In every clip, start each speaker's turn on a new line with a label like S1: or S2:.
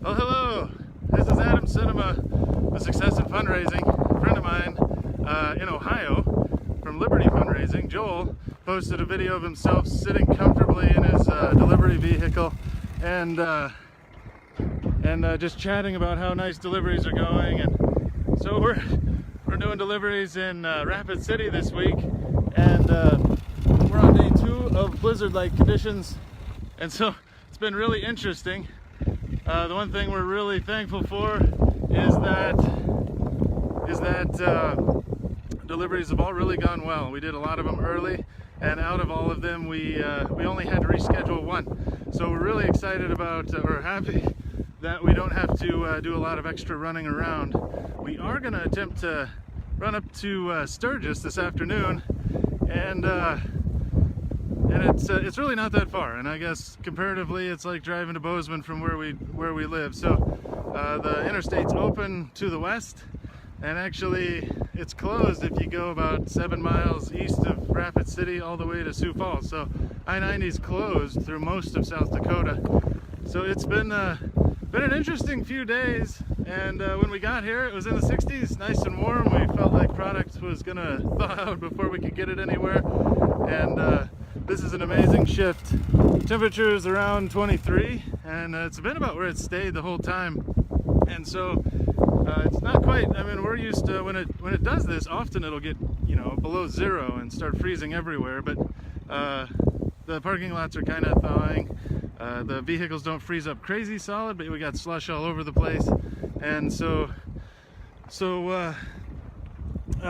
S1: Well, hello. This is Adam Cinema, the Success in Fundraising. A friend of mine in Ohio from Liberty Fundraising, Joel, posted a video of himself sitting comfortably in his delivery vehicle and just chatting about how nice deliveries are going. And so we're doing deliveries in Rapid City this week, and we're on day 2 of blizzard-like conditions, and so it's been really interesting. The one thing we're really thankful for is that deliveries have all really gone well. We did a lot of them early, and out of all of them, we only had to reschedule one. So we're really excited about, or happy that we don't have to do a lot of extra running around. We are going to attempt to run up to Sturgis this afternoon, and it's really not that far, and I guess comparatively it's like driving to Bozeman from where we live. So the interstate's open to the west, and actually it's closed if you go about 7 miles east of Rapid City all the way to Sioux Falls. So I-90 is closed through most of South Dakota. So it's been an interesting few days, and when we got here it was in the 60s, nice and warm. We felt like product was gonna thaw out before we could get it anywhere, and this is an amazing shift. Temperature is around 23, and it's been about where it stayed the whole time. And so it's not quite, I mean, we're used to when it does this, often it'll get, you know, below 0 and start freezing everywhere, but the parking lots are kind of thawing. The vehicles don't freeze up crazy solid, but we got slush all over the place, and so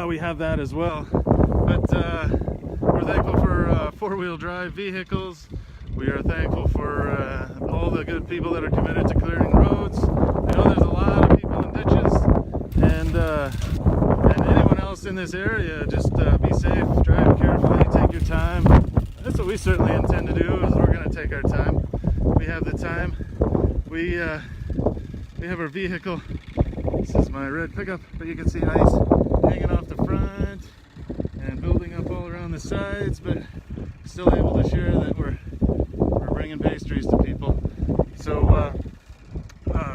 S1: we have that as well. But we're thankful for four-wheel drive vehicles. We are thankful for all the good people that are committed to clearing roads. I know there's a lot of people in ditches, and anyone else in this area, just be safe, drive carefully, take your time. That's what we certainly intend to do, is we're going to take our time. We have the time. We have our vehicle. This is my red pickup, but you can see ice hanging off the front and building up all around the sides, but still able to share that we're bringing pastries to people. So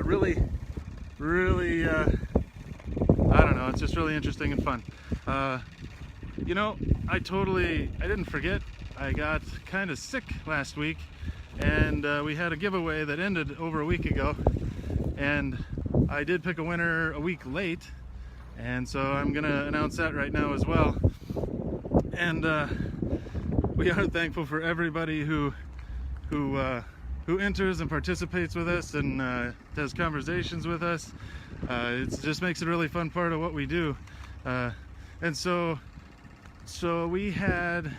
S1: really I don't know, it's just really interesting and fun. You know, I didn't forget. I got kind of sick last week, and we had a giveaway that ended over a week ago, and I did pick a winner a week late, and so I'm gonna announce that right now as well. And we are thankful for everybody who enters and participates with us and does conversations with us. It just makes it a really fun part of what we do. And so we had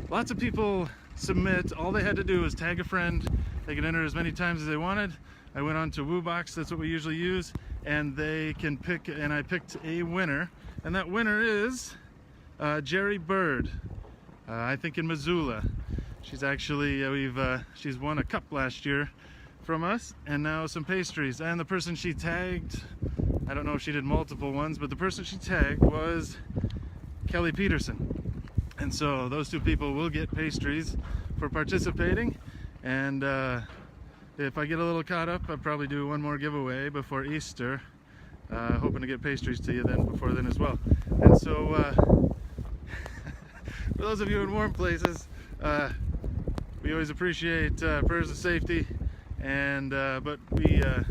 S1: lots of people submit. All they had to do was tag a friend. They could enter as many times as they wanted. I went on to WooBox, that's what we usually use, and they can pick, and I picked a winner, and that winner is Jerry Bird, I think in Missoula. She's actually, she's won a cup last year from us, and now some pastries. And the person she tagged, I don't know if she did multiple ones, but the person she tagged was Kelly Peterson. And so those two people will get pastries for participating. And if I get a little caught up, I'll probably do one more giveaway before Easter, hoping to get pastries to you before then as well. And so for those of you in warm places, we always appreciate prayers of safety, and but we're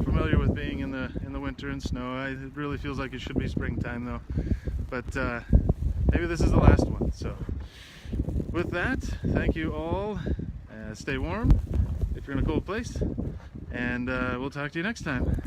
S1: familiar with being in the winter and snow. It really feels like it should be springtime though, but maybe this is the last one. So with that, thank you all. Stay warm if you're in a cold place, and we'll talk to you next time.